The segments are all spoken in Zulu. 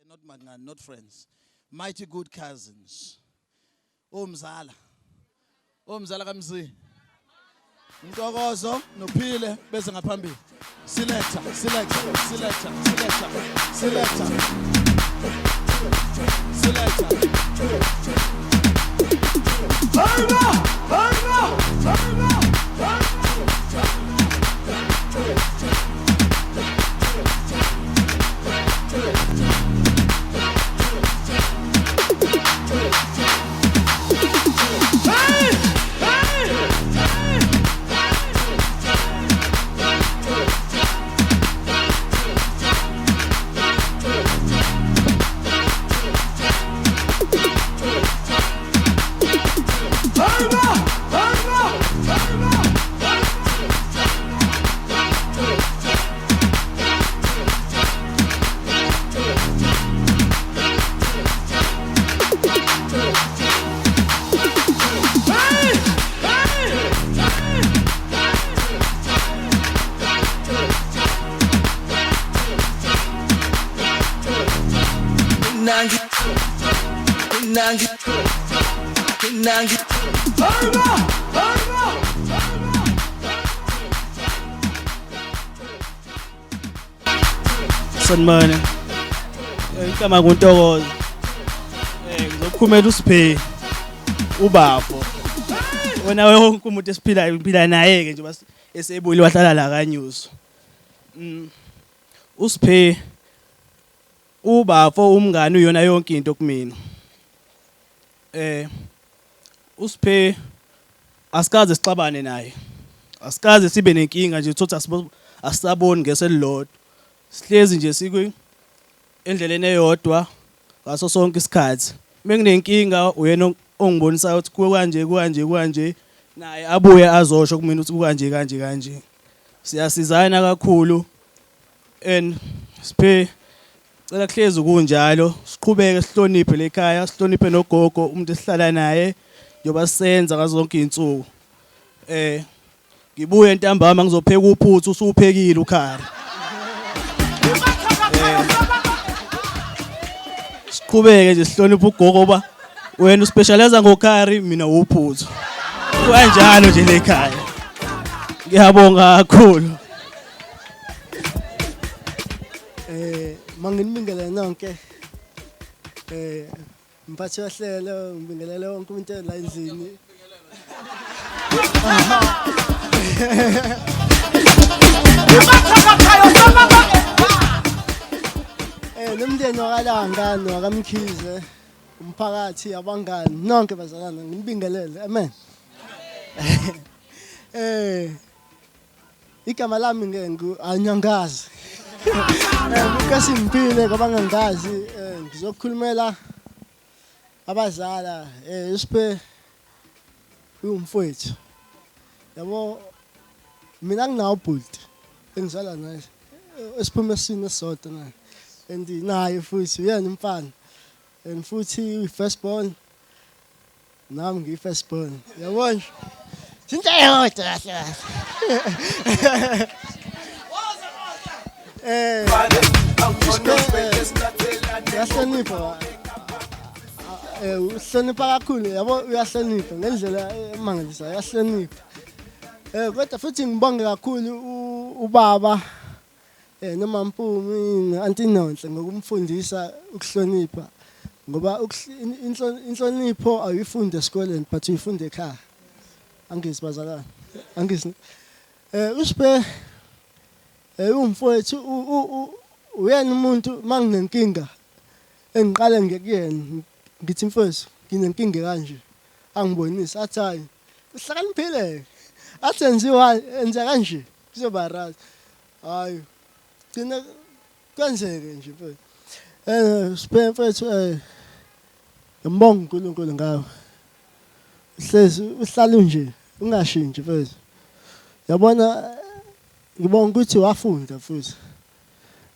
not magngani, not friends. Mighty good cousins. Omzala. Omzala kaMzi. Ntokozo nophile bese ngaphambili. Selector. Sanibona. Igama nguNtokozo. Ngizokhulumela uSiphe ubafo. Wena wonke umuntu esiphilayo ngiphila naye ke nje esebuyile wahlala la kaNyuso. uSiphe ubafo umngani uyona yonke into kumina. uSiphe asikaze sixabane naye. Asikaze sibe nenkinga nje thothi asisaboni ngeselilodwa. Sihlezi nje sikwi endleleni eyodwa ngaso sonke isikhathi. Menginenkinga uyena ongibonisa ukuthi kanje naye abuye azosho kumina ukuthi kanje. Siyasizana kakhulu and Siphe cela kuhlezi kunjalo siqhubeke sihloniphe lekhaya sihloniphe nogogo umuntu esihlala naye njoba sisenza ngazo zonke izinsuku. Ngibuye ntambama ngizopheka uphuthu usuphekile ukhari. Siqhubeke nje sihloniphe ugogo oba wena uspecialize ngokhari mina uphuthu. Kanjalo nje lekhaya. Ngiyabonga kakhulu. Manginibingelela nonke. Mphathi wahlelo ngibingelela wonke umuntu la endlini. Nomndeni wakalanga nowakamkhize umphakathi abangani nonke bazalana ngibingelele amen. Igama lami ngianyangazi. Kasi ngiphile ngoba ngangazi ngizokhulumela abazala uSiphe umfowethu. Yabo mina nginawo bhuti engizala naye esiphume esine sodwa naye. And naye futhi uyena umfana. And futhi uyi-first born. Nami ngiyi-first born. Yabona? Sinjayodwa kahle. Uyahlonipha. Uhlonipha kakhulu yabo uyahlonipha ngendlela emangalisayo uyahlonipha. Kodwa futhi ngibonge kakhulu ubaba noma Mpumi Auntie Nonhle ngokumfundisa ukuhlonipha ngoba inhlonipho ayifunde esikoleni but uyifunde ekhaya. Angizibazalana. Angizi. uSiphe umfowethu uyena umuntu manginenkinga engiqale ngekuyena ngithi mfowethu nginenkinga kanje angibonisa athi hayi uhlakaniphile athi enza kanje kuzoba right hayi thina kwenzeke nje mfowethu Siphe mfowethu ngibonga uNkulunkulu ngawe hlezi uhlala nje ungashintshi mfowethu yabona ngibonga ukuthi wafunda futhi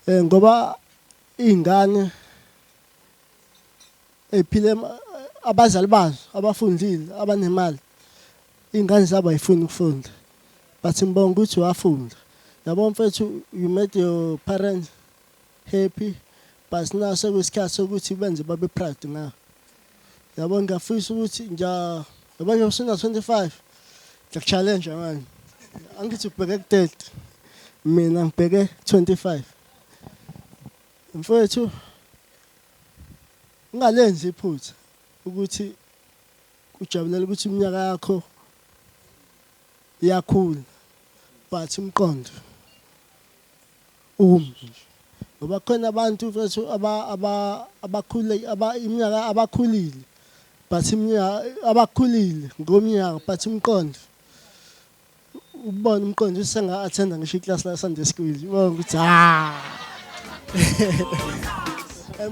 ngoba izingane ephile abazali bazo abafundile abanemali ingane zabo ayifuni ukufunda but ngibonga ukuthi wafunda yabo mfethu you made your parents happy but naso kwesikhathi sokuthi benze babe proud ngayo. Yabo ngiyafisa ukuthi yabanye usina 25 ngiyachallenge manje. Angithi ubheke ku30 mina ngibheke 25. Mfowethu ungalenzi iphutha ukuthi ujabulela ukuthi iminyaka yakho iyakhula but umqondo ngoba khona abantu mfowethu abakhule iminyaka abakhulile but iminyaka abakhulile ngomnyaka but umqondo ubona umqondo usenga attenda ngisho iclass la Sunday school ubona ukuthi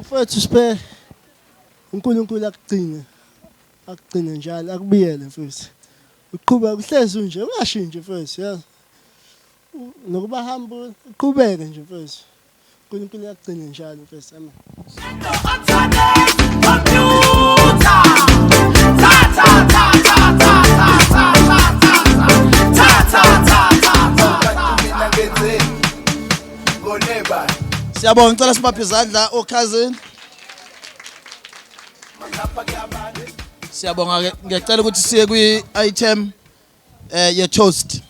mfowethu sipe uNkulunkulu akugcine njalo akubiyele mfowethu uqhubeka uhlezi nje ungashintshe mfowethu yazi nokuba hamba uqhubeke nje mfowethu uNkulunkulu akugcine njalo mfowethu amen. Siyabonga ngicela sibaphe izandla cousin. Siyabonga ngiyacela ukuthi siye kwi-item ye toast.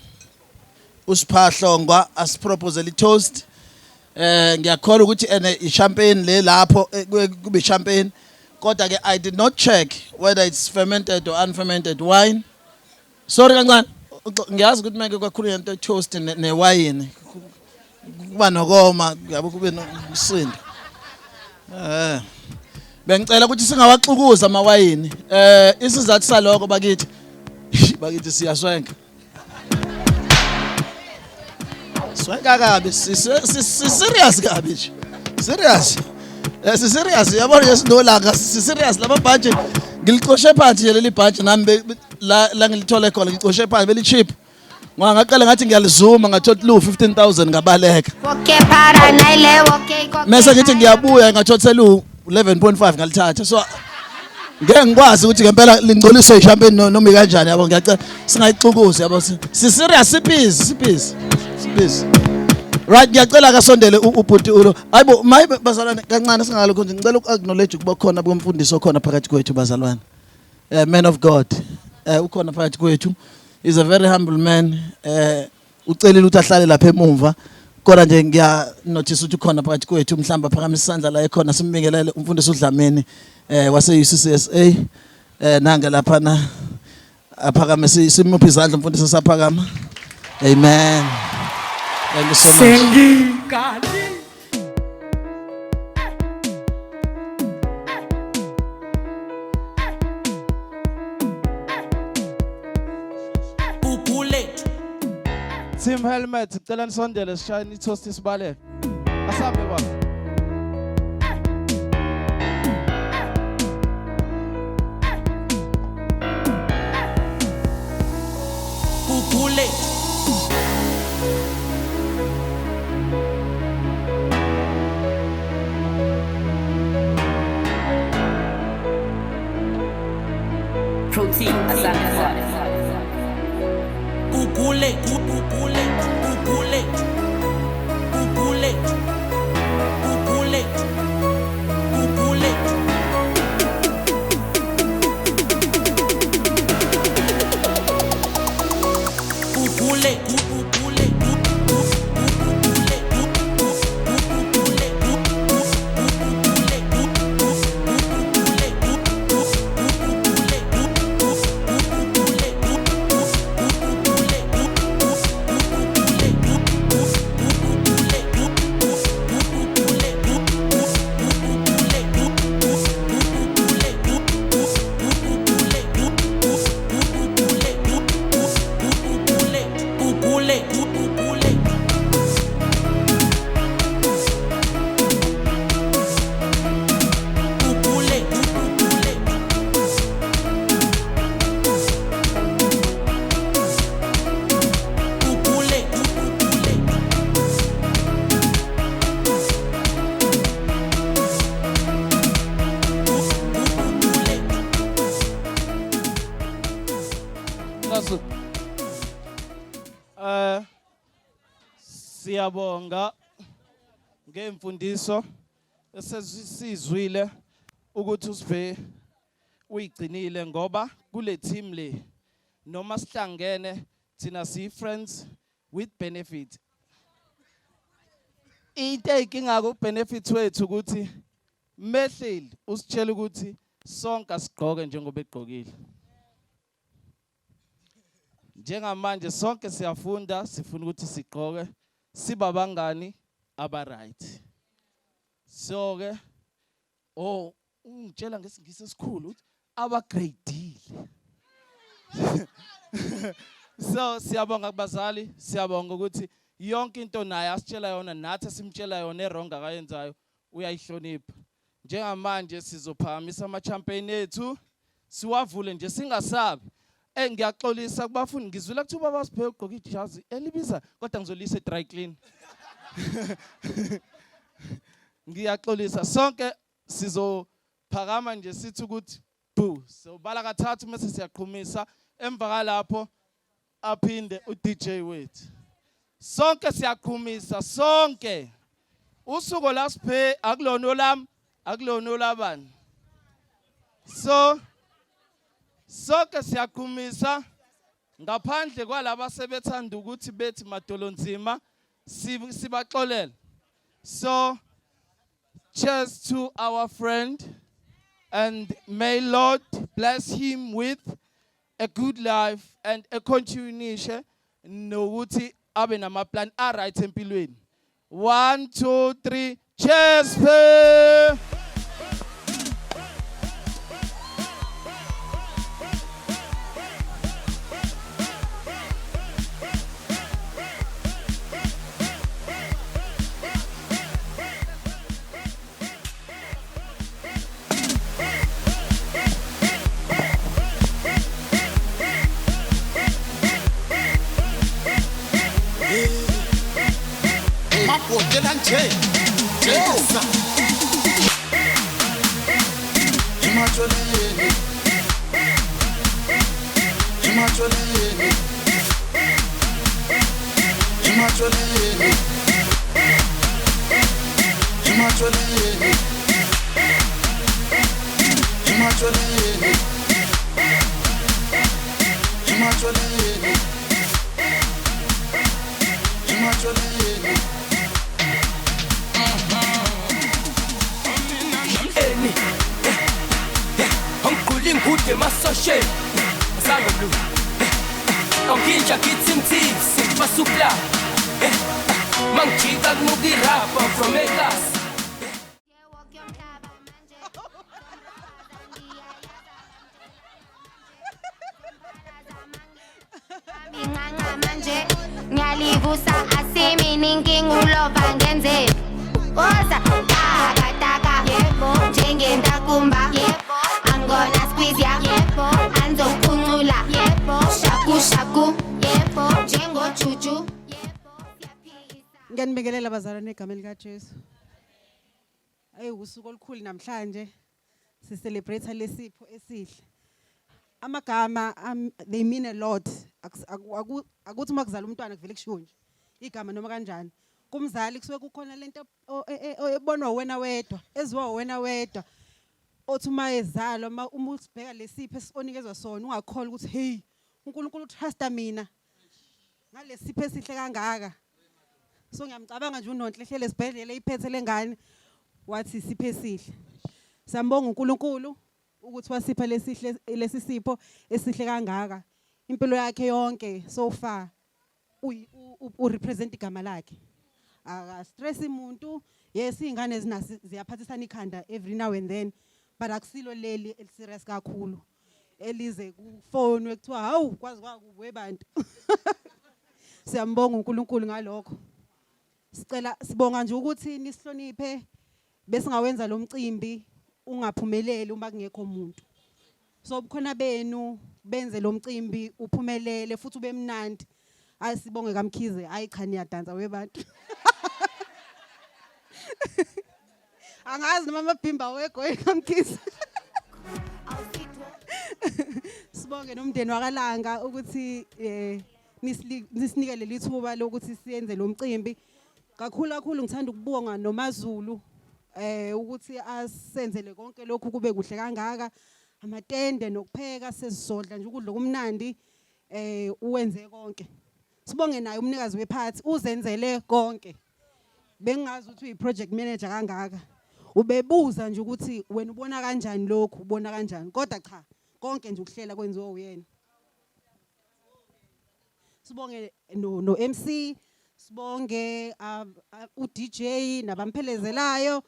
Usiphahlongwa asiproposele i-toast. Ngiyakholwa ukuthi i-champagne le lapho kube champagne kodwa ke I did not check whether it's fermented or unfermented wine. Sorry kancane ngiyazi ukuthi manje kakhulu into toast newayini kuba nokoma yabo kube nomsindo. Bengicela ukuthi singawaxukuza amawayini. Isizathu saloko bakithi siyaswenka. Swenka kabi serious kabi nje. Serious. Serious yabona nje sinolanga serious laba budget ngilixoshe phansi nje leli budget nami la ngilithole khona ngicoshe phansi beli cheap. Ngaqala ngathi ngiyalizuma ngathola lu 15,000 ngabaleka. Okay para naile okay. Mase ngithi ngiyabuya ngathola lu 11.5 ngalithatha. So ngeke ngikwazi ukuthi ngempela lingcoliswe ichampagne noma kanjani yabo ngiyacela singayixukuzi yabo si serious siphizi. Right ngiyacela kasondele ubhuti ulo. Hayibo mayibe bazalwane kancane singalokho nje ngicela uacknowledge ukuba khona bomfundisi okhona phakathi kwethu bazalwane. Man of God. Ukhona phakathi kwethu. He's a very humble man. Ucelile ukuthi ahlale lapha emuva. Kodwa nje ngiya notice ukuthi ukhona phakathi kwethu mhlamba phakamisa isandla la ekhona simbingelele umfundisi uDlamini wase UCCSA. Nanga lapha na aphakame simuphi izandla umfundisi saphakama. Amen. Thank you so much. Team Helmet ngicela nisondele sishayine itoast isibaleke. Asabe baba. Protein Siyabonga ngemfundiso Sesizwile ukuthi uSiphe uyigcinile ngoba kule team le noma sihlangene thina si friends with benefit. Into eyinkinga ku benefit wethu ukuthi mehleli usitshela ukuthi sonke asigqoke njengoba egqokile. Njengamanje sonke siyafunda sifuna ukuthi sigqoke siba bangani aba right. So ke ungitshela ngesingisi esikhulu ukuthi aba gradile. So siyabonga kubazali, siyabonga ukuthi yonke into naye asitshela yona nathi simtshela yona errong akayenzayo uyayihlonipha. Njengamanje sizophakamisa ama campaign ethu siwavule nje singasabi. Ngiyaxolisa kubafundi ngizwela kuthiwa baSiphe ugqoka ijazi elibiza kodwa ngizolisa dry clean. Ngiyaxolisa sonke sizophakama nje sithi ukuthi boo so bala kathathu mase siyaqhumisa emva kalapho aphinde uDJ wethu. Sonke siyaqhumisa sonke. Usuku la Siphe akulona olami akulona olabani. So sonke siyaqhumisa ngaphandle kwalabo sebethanda ukuthi bethi madolonzima sibaxolele. So cheers to our friend and may Lord bless him with a good life and a continuation nokuthi abe namaplan right empilweni. 1 2 3 cheers Siphe. Ngiyalivusa asimini inkinga ulova ngenzeni. Oza taka taka yebo njengendakumba yebo angona squeeze ya yebo anzokuncula yebo shaku shaku yebo njengojuju yebo siyaphisa. Ngiyanibingelela abazalwane egameni likaJesu. Usuku olukhulu namhlanje si celebrate lesipho esihle. Amagama they mean a lot. Akuthi makuzala umntwana kuvele kushiwo nje igama noma kanjani. Kumzali kusuke kukhona lento ebonwa wena wedwa, eziwa wena wedwa. Othi uma ezalwa uma usibheka lesipho esonikezwe sona ungakholwa ukuthi hey uNkulunkulu utrusta mina ngalesipho esihle kangaka. So ngiyamcabanga nje uNonhle ehlele esibhedlela iphethe lengane wathi isipho esihle. Sambonga uNkulunkulu ukuthi wasipha lesisipho esihle kangaka. Impilo yakhe yonke so far u represent igama lakhe. Aka stress umuntu yes ingane ziyaphathisana ikhanda every now and then but akusilo leli eliserious kakhulu elize ku phone ekuthiwa hawu kwazi kwakuwe bantu. Siyambonga uNkulunkulu ngalokho. Sicela sibonga nje ukuthi nisihloniphe bese ngawenza lo mcimbi ungaphumeleli uma kungekho umuntu. So bukhona benu benze lo mcimbi uphumelele futhi ube mnandi. Ayisibonge kaMkhize hayi cha niyadansa webantu. Angazi noma amabhimba wegoye kaMkhize. Sibonge nomndeni wakalanga ukuthi nisinikele lithuba lokuthi siyenze lo mcimbi. Kakhulu ngithanda ukubonga noMaZulu ukuthi asenzele konke lokhu kube kuhle kangaka amatende nokupheka sesizodla nje ukudla kumnandi uwenze konke. Sibonge naye umnikazi wephathi uzenzele konke. Bengazi ukuthi uyi-project manager kangaka. Ubebuza nje ukuthi wena ubona kanjani lokhu, ubona kanjani. Kodwa cha, konke nje ukuhlela kwenziwa uyena. Sibonge no MC, sibonge uDJ nabamphelezelayo.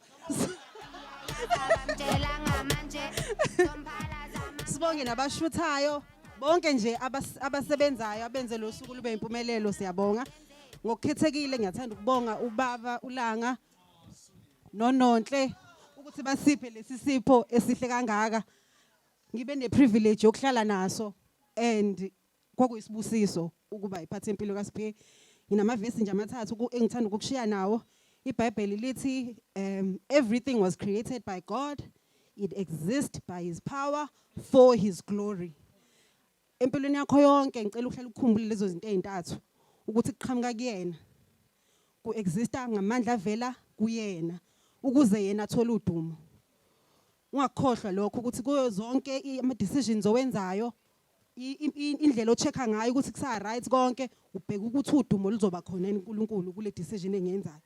Sibonge nabashuthayo. Bonke nje abasebenzayo abenze lo suku lube impumelelo siyabonga. Ngokukhethekile ngiyathanda ukubonga ubaba uLanga noNonhle ukuthi basiphe lesi sipho esihle kangaka. Ngibe neprivilege yokuhlala naso and kwakuyisibusiso ukuba iphathi empilo kaSiphiwe. Nginamavesi nje amathathu engithanda ukukushiya nawo. IBhayibheli lithi everything was created by God. It exists by his power for his glory. Empilweni yakho yonke ngicela uhlale ukukhumbule lezo zinto ezintathu ukuthi kuqhamuka kuyena. Ku-exista ngamandla avela kuyena ukuze yena athole udumo. Ungakhohlwa lokho ukuthi kuyo zonke ama-decisions owenzayo indlela ochecka ngayo ukuthi kusa right konke ubheka ukuthi udumo luzoba khona uNkulunkulu kule decision engiyenzayo.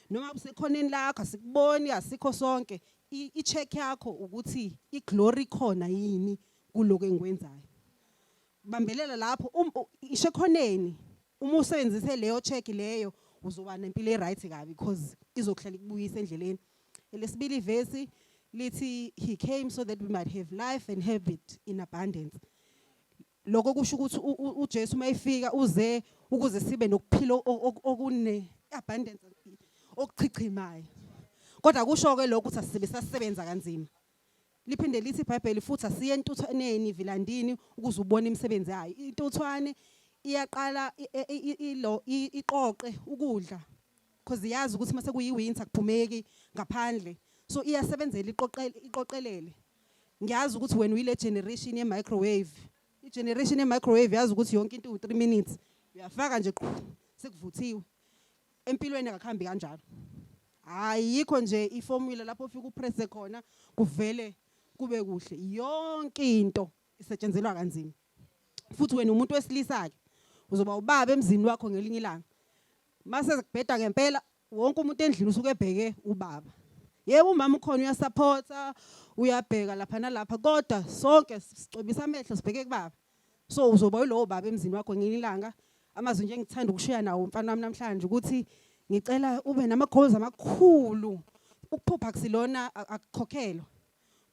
Noma usekhoneni lakho asikuboni asikho sonke i-check yakho ukuthi iglory khona yini kuloko engikwenzayo. Bambelela lapho ishekhoneni uma usebenzise leyo check leyo uzoba nempilo eright kabi because izokuhlala ikubuyisa endleleni. Lesibili verse lithi he came so that we might have life and have it in abundance. Lokho kusho ukuthi uJesu mayifika uze ukuze sibe nokuphila okune abundance okuchichimayo. Kodwa kusho ke lokho ukuthi asibe sasebenza kanzima. Liphinde lithi iBhayibheli futhi asiye entuthwaneni vilandini ukuze ubone imisebenzi yayo. Intuthwane iyaqala iqoqe ukudla because iyazi ukuthi mase kuyiwinter kuphumeki ngaphandle. So iyasebenzela iqoqelele. Ngiyazi ukuthi wena uyile generation ye microwave. I-generation ye microwave yazi ukuthi yonke into 3 minutes uyafaka nje sekuvuthiwe. Empilweni akakhambi kanjalo. Ayikho nje iformula lapho ufika upress khona kuvele kube kuhle. Yonke into isetshenzelwa kanzima. Futhi wena umuntu wesilisa ke uzoba ubaba emzini wakho ngelinye ilanga. Mase kubheda ngempela wonke umuntu endlini usuke ebheke ubaba. Yebo umama ukhona uyasupporta uyabheka lapha nalapha kodwa sonke sicobisa amehlo sibheke kubaba. So uzoba yilo baba emzini wakho ngelinye ilanga. Amazwi nje ngithanda ukushiya nawo mfana wami namhlanje ukuthi ngicela ube nama-goals amakhulu. Ukuphupha akusilona akukhokhelwa.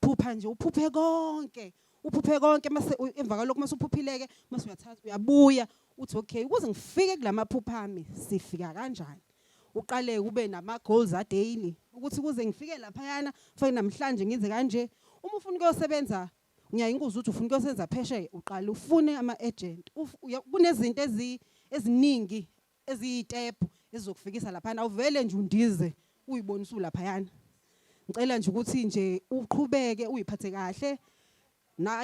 Phupha nje uphuphe konke. Uphuphe konke mase emva kwalokho mase uphuphileke mase uyathatha uyabuya uthi okay ukuze ngifike kulamaphupha ami sifika kanjani. Uqale ube nama-goals a-daily ukuthi kuze ngifike lapha yana fanele namhlanje ngenze kanje. Uma ufuna ukuyosebenza ngiyayinkuza ukuthi ufuna ukuyosebenza phesheya uqale ufune ama-agent. Kunezinto eziningi eziyitepu ezizokufikisa lapha awuvele nje undize uyibonisa lapha yana. Ngicela nje ukuthi nje uqhubeke uyiphathe kahle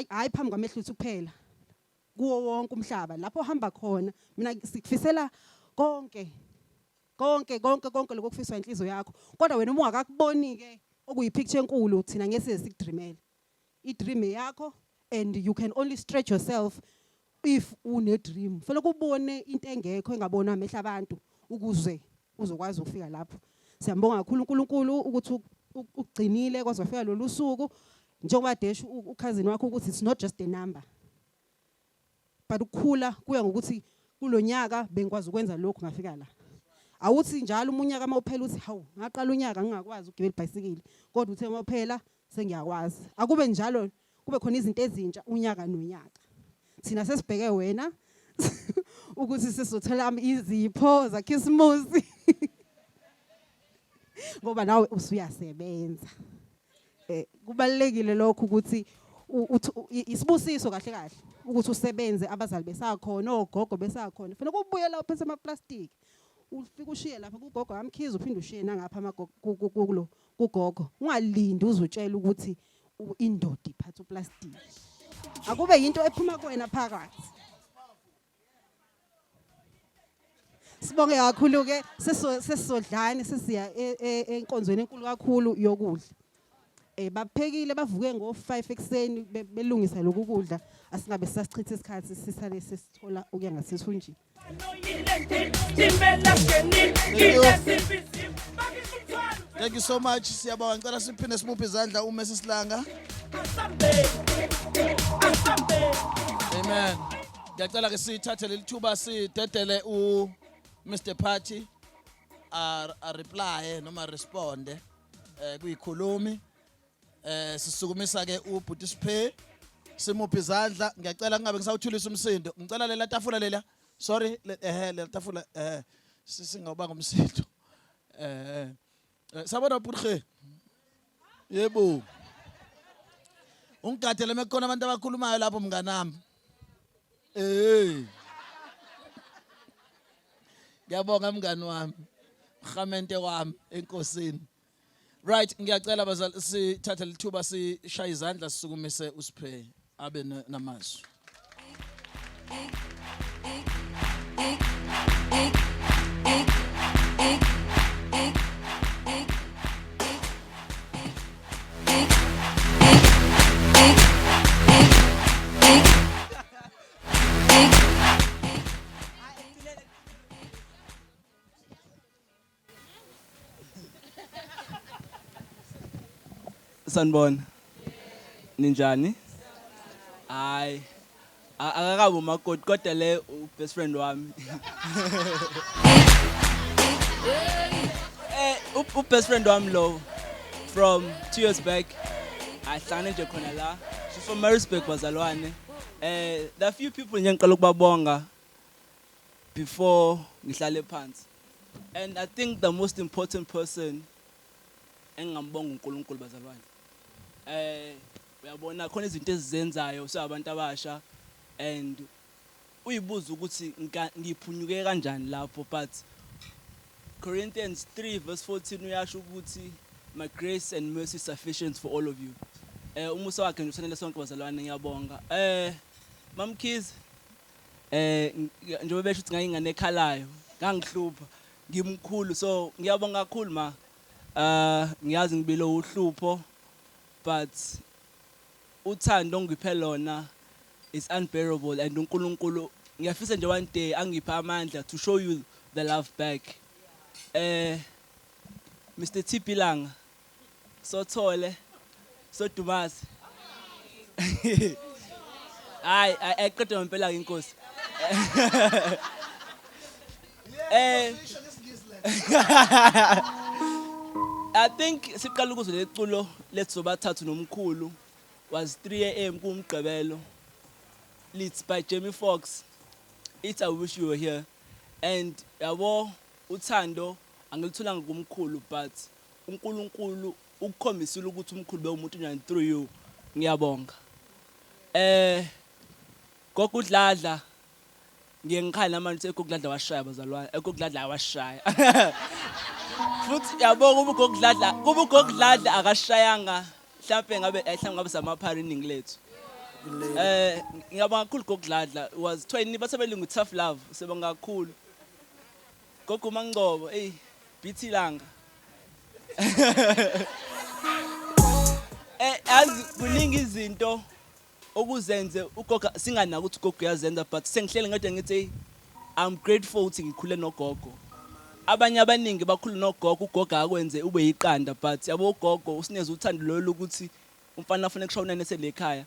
hayi phambi kwamehlo uthi kuphela kuwo wonke umhlaba lapho hamba khona mina sikufisela konke lokufiswa inhliziyo yakho. Kodwa wena uma ungakakuboni ke okuyipicture enkulu thina ngeke sikudreamele. I-dream yakho and you can only stretch yourself if une dream. Fanele kubone into engekho engabonwa amehla abantu ukuze uzokwazi ukufika lapho. Siyambonga kakhulu uNkulunkulu ukuthi ugcinile kwaze wafika lolu suku njengoba desha ukhazini wakho ukuthi it's not just a number. But ukukhula kuya ngokuthi kulonyaka bengikwazi ukwenza lokho ngafika la. Awuthi njalo umunyaka mawuphela uthi hawu ngaqala unyaka ngingakwazi ukugibela ibhayisikili kodwa uthe mawuphela sengiyakwazi. Akube njalo kube khona izinto ezintsha unyaka nonyaka. Thina sesibheke wena ukuthi sisothola izipho zaKhisimusi ngoba nawe usuyasebenza. Kubalekile lokho ukuthi isibusiso kahle kahle ukuthi usebenze abazali besakhona ogogo besakhona. Fanele kubuye la uphethe ama-plastic. Ufika ushiye lapha kugogo amkhiza uphinde ushiye nangapha kugogo. Ungalindi uzutshela ukuthi indoda iphatha uplastic. Akube into ephuma kuwena phakathi. Sibonge kakhulu ke sesizodlana sesiya enkonzweni enkulu kakhulu yokudla. Baphekile bavuke ngo5 ekseni belungisa lokhu kudla asingabe sasichitha isikhathi sisale sesithola ukuya ngasethunjini. Thank you so much. Siyabonga ngicela siphinde sibuphe izandla uma sisilanga. Amen. Ngiyacela ke sithathe leli thuba sidedele Mr Party a reply noma responde kuyikhulumi sisukumisa ke uBhuti Siphe simuphe izandla. Ngiyacela kungabe ngisawuthulisa umsindo. Ngicela lela tafula lela. Sorry lela tafula singawubanga umsindo. Sabona Purge. Yebo. Ungigadele mekukhona abantu abakhulumayo lapho mnganami. Ngiyabonga mngani wami. Khamente wami enkosini. Right, ngiyacela bazali sithathe lithuba sishaya izandla sisukumise uSiphe abe namazwi. Sanibona. Ninjani? Hayi. Akakabi umakoti kodwa le best friend wami. Best friend wami lo from 2 years back. Ahlangane nje khona la. She's from Maritzburg bazalwane. There are few people nje ngiqala ukubabonga before ngihlale phansi. And I think the most important person engambonga uNkulunkulu bazalwane. Uyabona khona izinto ezizenzayo sabantu abasha and uyibuza ukuthi ngiphunyuke kanjani lapho, but Corinthians 3:14 uyasho ukuthi my grace and mercy is sufficient for all of you. Umusa wakhe ngifanele sonke bazalwane ngiyabonga. Mamkhizi njengoba besho ukuthi ngayingane ekhalayo ngangihlupha ngimkhulu, so ngiyabonga kakhulu ma. Ngiyazi ngibilo uhlupho, but uthando ngiphe lona is unbearable, and uNkulunkulu ngiyafisa nje one day angiphe amandla to show you the love back. Mr TP Langa sothole sodumazi I qeda ngempela inkosi. I think siqala ukuzwe leculo letsobathathu nomkhulu was 3 AM kumgqibelo. It's by Jamie Foxx. It's I Wish You Were Here. And yabo uthando angilithulanga kumkhulu, but uNkulunkulu ukukhombisile ukuthi umkhulu bewumuntu njani through you. Ngiyabonga. Kokudladla ngiyengikhala manje ekokudladla washaya bazalwane, ekokudladla washaya. Futhi yabo kuba ukudladla akashayanga mhlawumbe ngabe samaphari iningi lethu. Ngiyabonga kakhulu kokudladla was 20 basebelungu tough love sebonga kakhulu. Gogo Mangcobo BT Langa. Azi kuningi izinto okuzenze ugogo singanaka ukuthi ugogo uyazenza, but sengihlele ngade ngithi I'm grateful ukuthi ngikhule nogogo. Abanye abaningi bakhulu nogogo, ugogo akwenze ube yiqanda, but yabo ugogo usineze uthando lo ukuthi umfana afune kushona neselekhaya.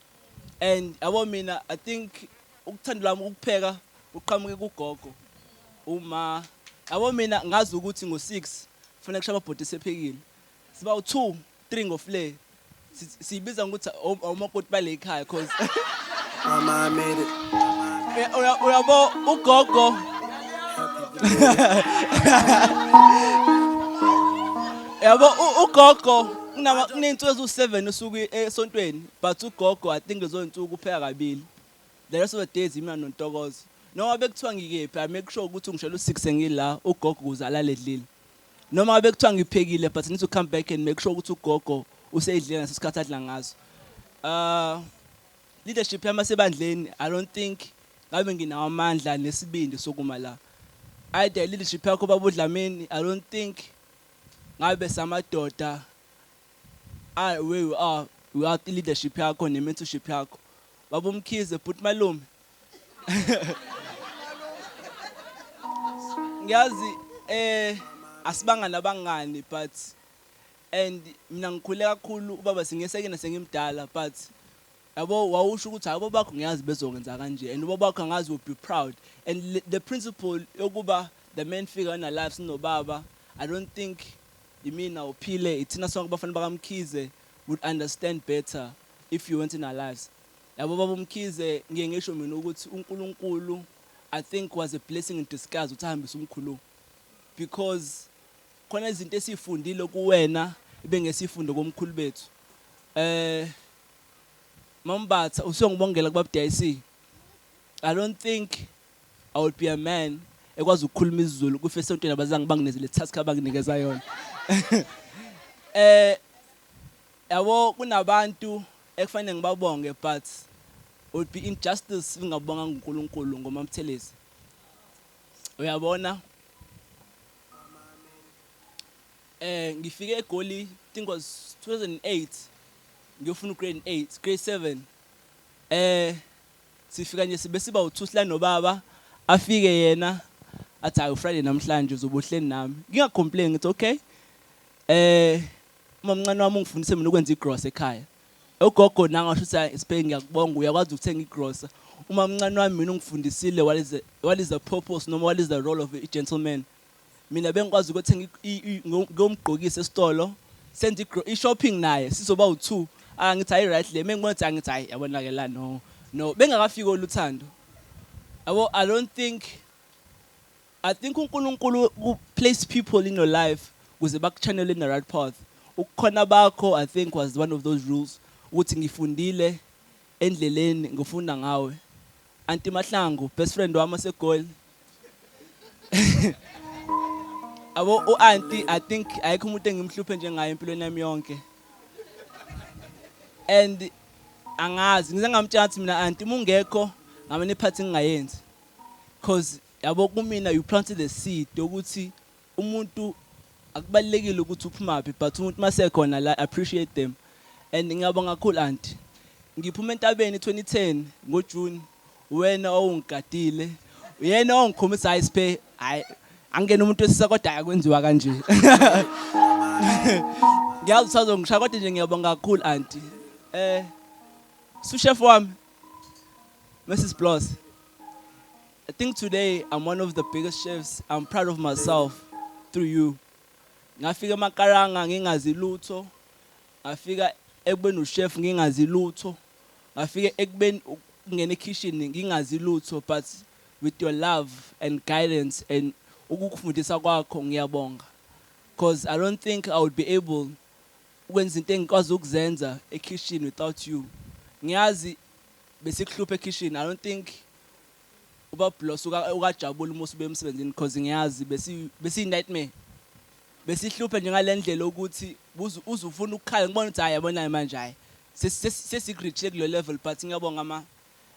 And yabo mina I think ukuthanda lami ukupheka uqhamuke kugogo. Uma yabo mina ngazi ukuthi ngo6 kufanele kushaba bhodi sephekile. Siba u2 3 ngofle. Sibiza ukuthi omakoti bale ekhaya cause Mama I made it. Uyabo ugogo yabo ugogo kuney'nsuku eziwu7 usuku esontweni, but ugogo I think lezo y'nsuku upheka kabili. The rest of the days mina noNtokozo. Noma bekuthiwa ngikephi I make sure ukuthi ngishela u6 ngila ugogo ukuze alale edlile. Noma bekuthiwa ngiphekile but I need to come back and make sure ukuthi ugogo useyidlela ngesikhathi adla ngazo. Leadership yamasebandleni I don't think ngabe nginawo amandla nesibindi sokuma la. ayide leadership yakho baba uDlamini, I don't think ngabe samadoda where we are without the leadership yakho ne-mentorship yakho. Baba uMkhize, but malume. Ngiyazi asibanga nabangani but and mina ngikhule kakhulu ubaba singesekena sengimdala but yabo wawusho ukuthi abo bakho ngiyazi bezokwenza kanje and ubaba bakho ngazi will be proud and the principle yokuba the main figure in our lives no baba, I don't think imina uphile ithina sonke bafana bakaMkhize would understand better if you went in our lives. Yabo baba uMkhize ngiye ngisho mina ukuthi uNkulunkulu I think was a blessing in disguise ukuthi ahambise umkhulu because khona izinto esifundile kuwena ebengesifundo komkhulu bethu. Mambatha usiyongibongela kuba DIC. I don't think I would be a man ekwazi ukukhuluma isiZulu ku first sonto nabazange banginezele task abanginikeza yona. Yabo kunabantu ekufanele ngibabonge but would be injustice ngingabonga uNkulunkulu ngoma Mthelezi. Uyabona? Ngifike eGoli, I think was 2008. Ngiyofuna grade 8, grade 7. Sifika nje sibe siba uThusla nobaba, afike yena athi ayi Friday namhlanje uzobuhleni nami. Ngingacomplain ngithi okay. Umamncane wami ungifundise mina ukwenza igross ekhaya. Ugogo nanga usho ukuthi Siphe ngiyakubonga uyakwazi ukuthenga igross. Umamncane wami mina ungifundisile what is the purpose noma what is the role of a gentleman. Mina bengikwazi ukuthenga ngomgqokisa esitolo senze i-shopping naye sizoba u2 angithi ayi right le mengibona ukuthi angithi ayi yabona ke la no bengakafika oluthando. Yabo I think uNkulunkulu place people in your life ukuze bakuchannel in the right path. Ukukhona bakho I think was one of those rules ukuthi ngifundile endleleni ngifunda ngawe. Auntie Mahlangu best friend wami eseGoli. Abo auntie I think ayikho umuntu engimhluphe njengaye empilweni yami yonke. And angazi ngize ngamtshela ukuthi mina auntie mungekho ngamane iphathi ngingayenzi. Because yabo kumina you planted the seed ukuthi umuntu akubalekile ukuthi uphumaphi but umuntu masekhona la appreciate them. And ngiyabonga kakhulu auntie. Ngiphuma entabeni 2010 ngoJune wena owungigadile uyena ongikhombisa hayi Siphe hayi angena umuntu wesisa kodwa akwenziwa kanje. Ngiyazi usazongishaya kodwa nje ngiyabonga kakhulu auntie. Chef wami Mrs. Bloss. I think today I'm one of the biggest chefs. I'm proud of myself through you. Ngafika emakaranga ngingazi lutho. Ngafika ekubeni uchef ngingazi lutho. Ngafika ekubeni ngene kitchen ngingazi lutho but with your love and guidance and ukukufundisa kwakho ngiyabonga. Because I don't think I would be able ukwenza into engikwazi ukuzenza ekitchen without you. Ngiyazi besikuhlupha ekitchen. I don't think uba Bloss ukajabula uma usube emsebenzini because ngiyazi besi nightmare. Besihlupha nje ngalendlela ukuthi uzufuna ukukhala ngibona ukuthi hayi yabona manje hayi sesireach kulo level but ngiyabonga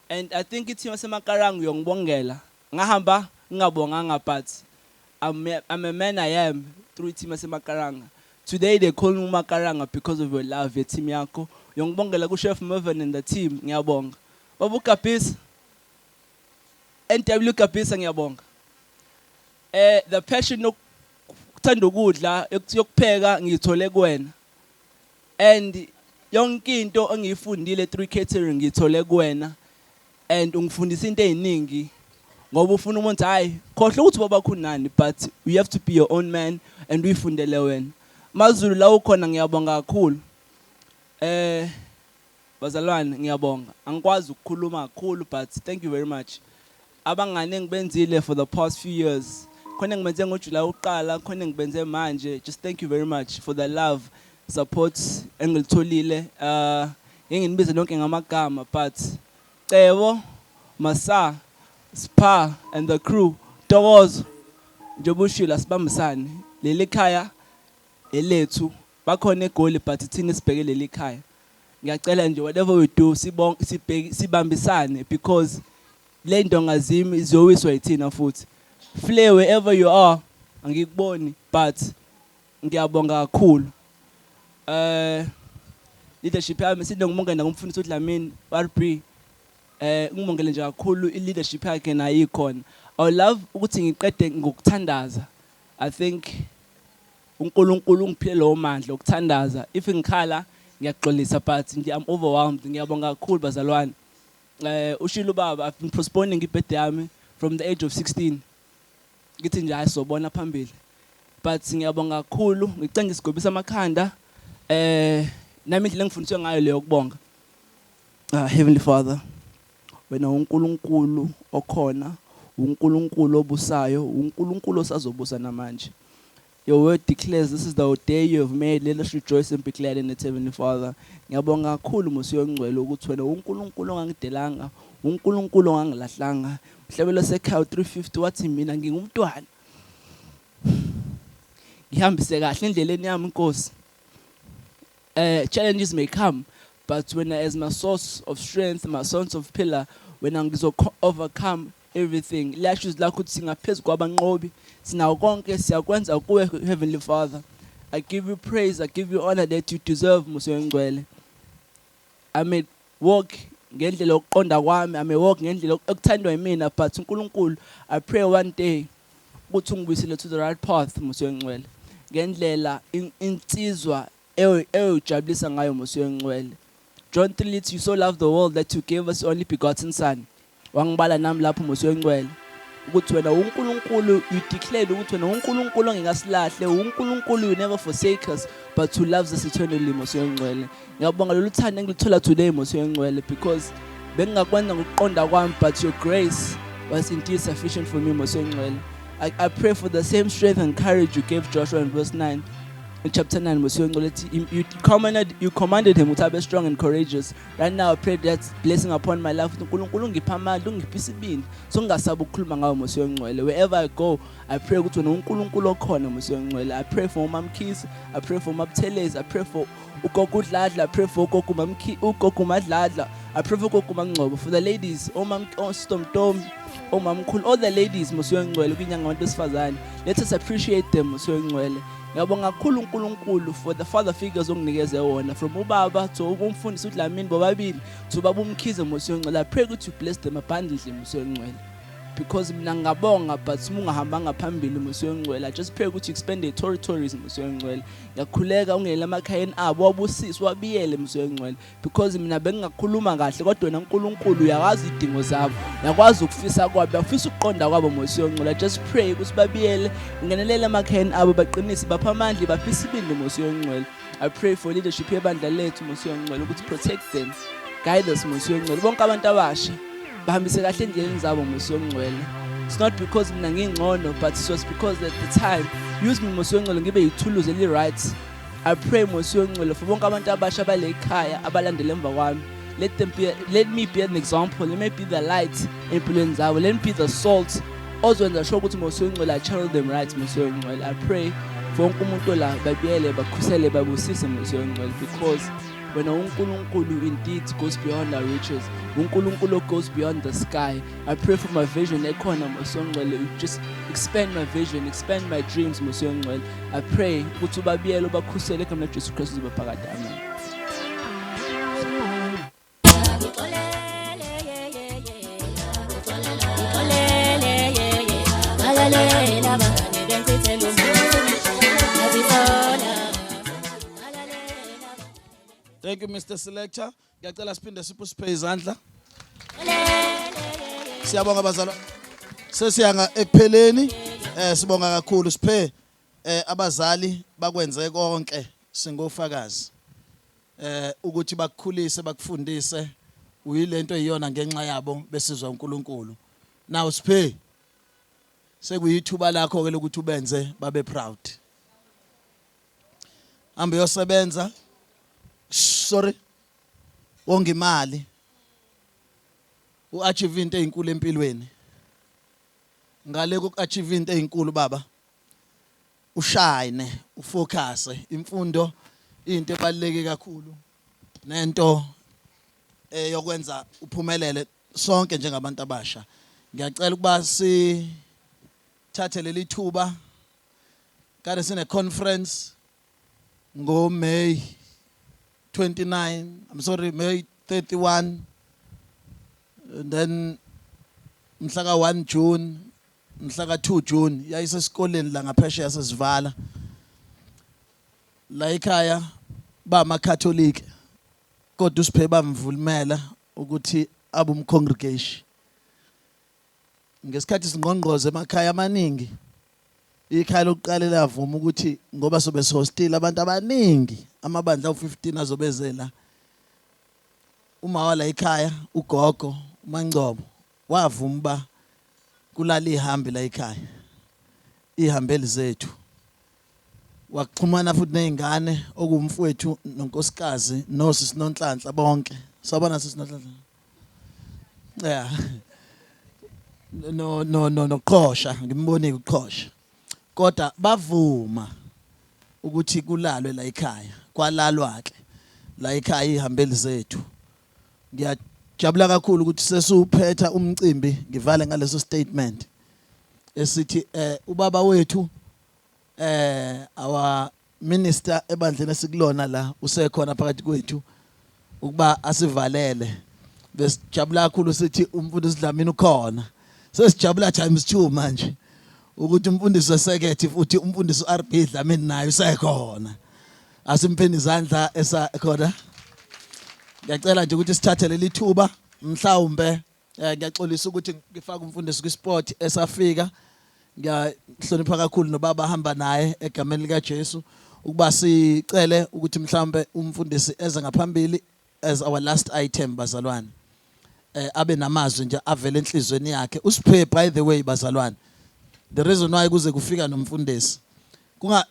and I think ithi masemakaranga uyongibongela ngahamba ngingabonganga but I'm a man I am through team masemakaranga. Today they call me Makaranga because of your love your team yakho. Uyongibongela ku Chef Mervin and the team ngiyabonga. Baba uKapisa NW Kapisa ngiyabonga. The passion yokuthanda ukudla yokupheka ngiyithole kuwena. And yonke into engiyifundile through catering ngiyithole kuwena. And ungifundisa into eziningi ngoba ufuna umuntu hayi khohle ukuthi baba khunani but you have to be your own man and uyifundele wena. Mazulu la ukhona ngiyabonga kakhulu. Bazalwane ngiyabonga. Angikwazi ukukhuluma kakhulu but thank you very much. Abangane ngibenzile for the past few years. Khona ngibenze ngoJuly uqala, khona ngibenze manje. Just thank you very much for the love, support engilitholile. Nginginibize lonke ngamagama but Cebo, Masa, Spa and the crew, Togozo, Jobushila sibambisane. Leli khaya elethu bakhona eGoli but thina sibheke leli khaya. Ngiyacela nje whatever we do sibambisane because le nto ngazimi izowiswa yithina futhi. Flair, wherever you are, angikuboni, but ngiyabonga kakhulu. Leadership yami sidle ngumongela ngumfundisi uDlamini RB. Ngumongele nje kakhulu i-leadership yakhe nayo ikhona. I would love ukuthi ngiqede ngokuthandaza. I think uNkulunkulu ungiphile lo mandla okuthandaza. If ngikhala ngiyaxolisa, but I'm overwhelmed. Ngiyabonga kakhulu bazalwane. Ushilo baba, I've been postponing ibirthday yami from the age of 16. Ngithi nje ayisobona phambili. But ngiyabonga kakhulu, ngicela ngisigobisa amakhanda. Nami indlela engifundiswe ngayo leyo kubonga. Heavenly Father, wena uNkulunkulu okhona, uNkulunkulu obusayo, uNkulunkulu osazobusa namanje. Your word declares this is the day you have made. Let us rejoice and be glad in it, Heavenly Father. Ngiyabonga kakhulu Musi Ongcwele ukuthi wena uNkulunkulu ongangidelanga, uNkulunkulu ongangilahlanga. Mhlabelo sekhaya 350 wathi mina ngingumntwana. Ngihambise kahle endleleni yami Nkosi. Challenges may come, but when as my source of strength, my source of pillar, when I'm going to overcome everything, lashes la kuthi singaphezulu kwabanqobi, sinawo konke siyakwenza kuwe Heavenly Father. I give you praise, I give you honor that you deserve Musi Ongcwele. I may walk ngendlela okuqonda kwami, I may walk ngendlela okuthandwa yimina, but uNkulunkulu, I pray one day ukuthi ungibuyisele to the right path Musi Ongcwele. Ngendlela insizwa ejabulisa ngayo Musi Ongcwele. John 3:8, you so loved the world that you gave us your only begotten son. Wangibala nami lapho Musi Ongcwele. Ukuthi wena uNkulunkulu, you declared ukuthi wena uNkulunkulu ongingasilahle, uNkulunkulu you never forsake us, but who loves us eternally Musi Ongcwele. Ngiyabonga lolu thando engilithola today Musi Ongcwele, because bengingakwenza ngokuqonda kwami, but your grace was indeed sufficient for me Musi Ongcwele. I pray for the same strength and courage you gave Joshua in verse 9. In chapter 9, Musi Ongcwele, you commanded him to be strong and courageous. Right now, I pray that blessing upon my life. Wherever I go, I pray I pray for Mam Keys, I pray for Mam Teles, I pray for Ugoku Dladla, I pray for Ugoku Madladla, I pray for Ugoku Mangcobo, for the ladies, Mam Stom Tom, Mam Kul, all the ladies, Musi Ongcwele, let us appreciate them, Musi Ongcwele. Ngiyabonga kakhulu uNkulunkulu for the father figures onginikeze wona, from ubaba to umfundisi uDlamini bobabili to baba uMkhize Musi Ongcwele. I pray ukuthi you bless them abundantly Musi Ongcwele, because mina ngabonga but ungahambanga phambili Musi Ongcwele. I just pray ukuthi you expand their territories Musi Ongcwele. Ngiyakhuleka ungele emakhayeni abo wabusisi wabiyele Musi Ongcwele, because mina bengingakhuluma kahle kodwa wena uNkulunkulu uyawazi idingo zabo, uyakwazi ukufisa kwabo, uyafisa ukuqonda kwabo Musi Ongcwele. I just pray ukuthi babiyele ungenelele emakhayeni abo, baqinise bapha amandla baphisa ibindi Musi Ongcwele. I pray for leadership yebandla lethu Musi Ongcwele ukuthi protect them, guide us Musi Ongcwele. Bonke abantu abasha bahambise kahle endleleni zabo Musi Ongcwele. It's not because mina ngingcono, but it was because at the time use me Musi Ongcwele ngibe yithuluzi eli right. I pray Musi Ongcwele for bonke abantu abasha bale ekhaya abalandela emva kwami. Let me be an example. Let me be the light empilweni zabo. Let me be the salt. Ozwenza sure ukuthi Musi Ongcwele I channel them right Musi Ongcwele. I pray for wonke umuntu la babiyele bakhusele babusise Musi Ongcwele, because when uNkulunkulu indeed goes beyond our riches, uNkulunkulu goes beyond the sky. I pray for my vision ekhona Musi Ongcwele, just expand my vision, expand my dreams Musi Ongcwele. I pray ukuthi babiyele bakhusele egameni laJesu Kristu zibaphakade. Amen. Thank you Mr. Selector. Ngiyacela siphinde siphe izandla. Siyabonga bazalwa. Sesiyanga ekupheleni sibonga kakhulu siphe abazali bakwenze konke singofakazi. Ukuthi bakukhulise bakufundise uyilento iyona ngenxa yabo besizwa uNkulunkulu. Now siphe sekuyithuba lakho ke lokuthi ubenze babe proud. Ambe yosebenza wonga imali uachieve into ezinkulu empilweni. Ngale kokuachieve into ezinkulu baba ushine ufocus imfundo into ebaluleke kakhulu nento yokwenza uphumelele sonke njengabantu abasha. Ngiyacela ukuba thathe leli thuba kade sine conference ngo May 29, May 31, and then mhla 1 June, mhla 2 June yayisesikoleni la ngaphesheya sesivala la ekhaya ba amaKatholika kodwa uSiphe bamvumela ukuthi abe umcongregation. Ngesikhathi singqongqoze emakhaya amaningi ikhaya lokuqala lavuma ukuthi ngoba sobe hostile abantu abaningi amabandla u15 azobezela uma wala ekhaya ugogo uMangcobo wavuma ba kulala ihambi la ekhaya ihambeli zethu waxhumana futhi nezingane okumfowethu nonkosikazi nosisi Nonhlanhla bonke sabona sisi Nonhlanhla noqhosha ngimbonile uqhosha kodwa bavuma ukuthi kulalwe la ekhaya kwalalwa ke la ekhaya ihambeli zethu. Ngiyajabula kakhulu ukuthi sesuphetha umcimbi ngivale ngaleso statement esithi ubaba wethu our minister ebandleni esikulona la usekhona phakathi kwethu ukuba asivalele. Besijabula kakhulu sithi umfundisi Dlamini ukhona. Sesijabula times 2 manje ukuthi umfundisi wesekethe futhi umfundisi uRB Dlamini naye usekhona. Asimpheni izandla esakhona. Ngiyacela nje ukuthi sithathe leli thuba mhlawumbe ngiyaxolisa ukuthi ngifaka umfundisi kwisport esafika. Ngiyahlonipha kakhulu nobaba ahamba naye egameni lika Jesu ukuba sicele ukuthi mhlawumbe umfundisi eze ngaphambili as our last item bazalwane. Abe namazwi nje avele enhlizweni yakhe. USiphe by the way bazalwane. The reason why kuze kufika nomfundisi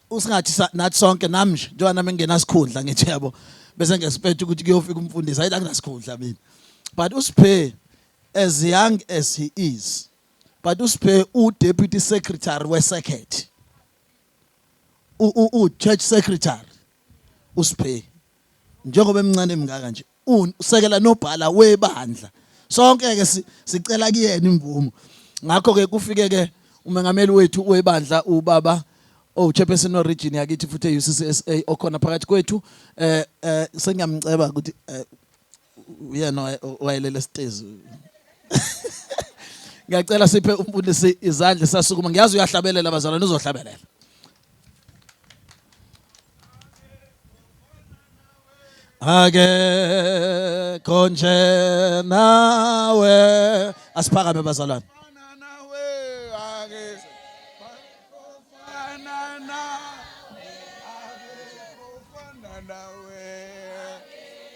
usingathi nathi sonke namje njengoba nami ngingenasikhundla ngithi yabo bese ngiyespect ukuthi kuyofika umfundisi hayi akunasikhundla mina. But uSiphe as young as he is, but uSiphe u-deputy secretary wesekethe, church secretary uSiphe njengoba emncane emngaka nje usekela nobhala webandla sonke ke sicela kuyena imvumo. Ngakho ke kufike ke umengameli wethu webandla ubaba chairperson origin yakithi futhi UCCSA okhona phakathi kwethu sengiyamceba ukuthi uyena wayelele stage. Ngiyacela siphe umfundisi izandla sasukuma ngiyazi uyahlabelela abazalwane uzohlabelela. Ake konje nawe asiphakame bazalwane.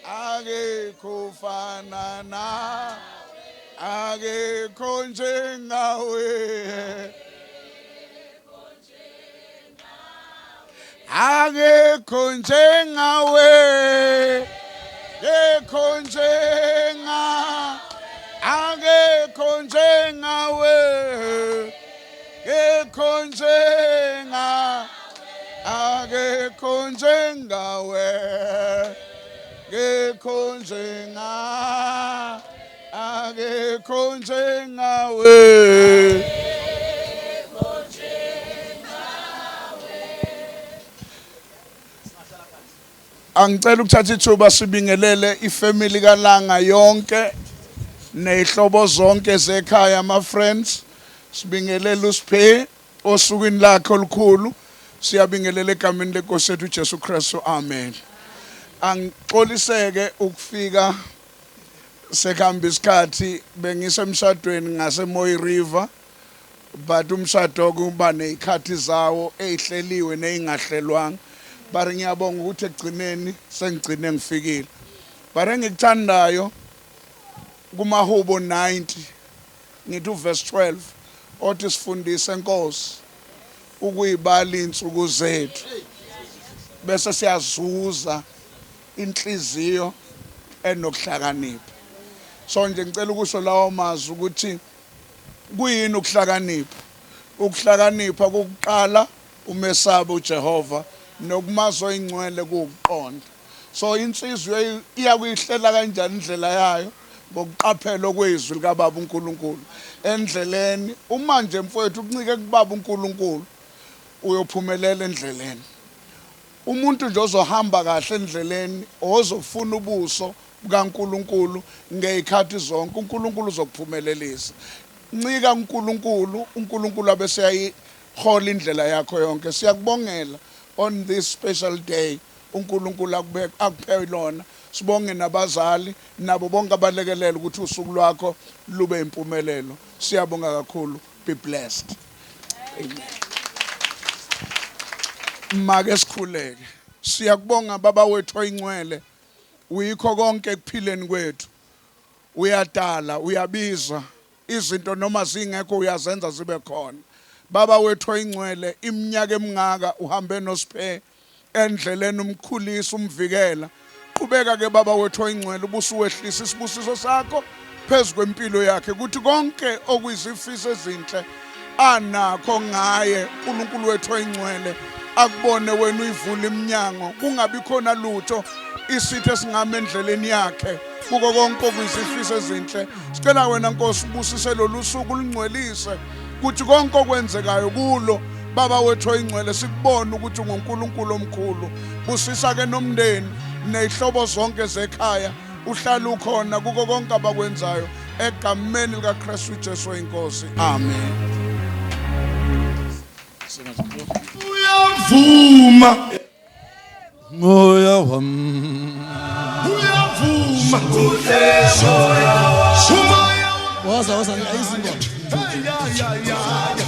Ake kufana na ake konje ngawe ake konje ngawe ke konje nga ake konje ngawe ke konje nga ake konje ngawe akekho njenga akekho njengawe angicela ukuthatha ithuba sibingelele ifamily kaLanga yonke nezihlobo zonke zekhaya ama friends sibingelele uSiphe osukwini lakhe olukhulu siyabingelela egameni lenkosi yethu Jesu Kristu amen. Angixoliseke ukufika sekhamba isikhathi bengisemshadweni ngaseMoyi River but umshado kuba nezikhathi zawo ezihleliwe nezingahlelwanga but ngiyabonga ukuthi egcineni sengigcine ngifikile but engikuthandayo kumahubo 90 ngithi uverse 12 othi sifundise inkosi ukuyibala insuku zethu bese siyazuza inhliziyo enokuhlakanipha. So nje ngicela ukusho lawo mazwi ukuthi kuyini ukuhlakanipha. Ukuhlakanipha kokuqala umesaba uJehova nokumazo ingcwele kuqonda. So insizwe iyakuyihlela kanjani indlela yayo ngokuqaphela okwezwi likaBaba uNkulunkulu endleleni. Uma nje mfowethu uncike kuBaba uNkulunkulu uyophumelela endleleni. Umuntu nje ozohamba kahle endleleni ozofuna ubuso bukaNkulunkulu ngezikhathi zonke, uNkulunkulu uzokuphumelelisa. Ncika uNkulunkulu, uNkulunkulu abese yayihola indlela yakho yonke. Siyakubongela on this special day, uNkulunkulu akuphe lona. Sibonge nabazali nabo bonke abalekelela ukuthi usuku lwakho lube impumelelo. Siyabonga kakhulu. Be blessed. Amen. Make sikhuleke. Siyakubonga baba wethu oyingcwele. Uyikho konke ekuphileni kwethu. Uyadala, uyabiza izinto noma zingekho uyazenza zibe khona. Baba wethu oyingcwele, iminyaka emingaka uhambe noSiphe endleleni umkhulisa umvikela. Qhubeka ke baba wethu oyingcwele ubusuwehlisa isibusiso sakho phezulu kwempilo yakhe ukuthi konke okuyizifiso ezinhle anakho ngaye uNkulunkulu wethu oyingcwele akubone wena uyivula iminyango kungabi khona lutho isithe esingama endleleni yakhe kuko konke okuyizifiso ezinhle. Sicela wena Nkosi ubusise lolu suku ulingcwelise ukuthi konke okwenzekayo kulo baba wethu oyingcwele sikubona ukuthi unguNkulunkulu omkhulu. Busisa ke nomndeni nezihlobo zonke zekhaya uhlala ukhona kuko konke abakwenzayo egameni likaKristu Jesu inkosi. Amen. Uyavuma. Moya wam. Uyavuma. Waza ayizingoma. Ya.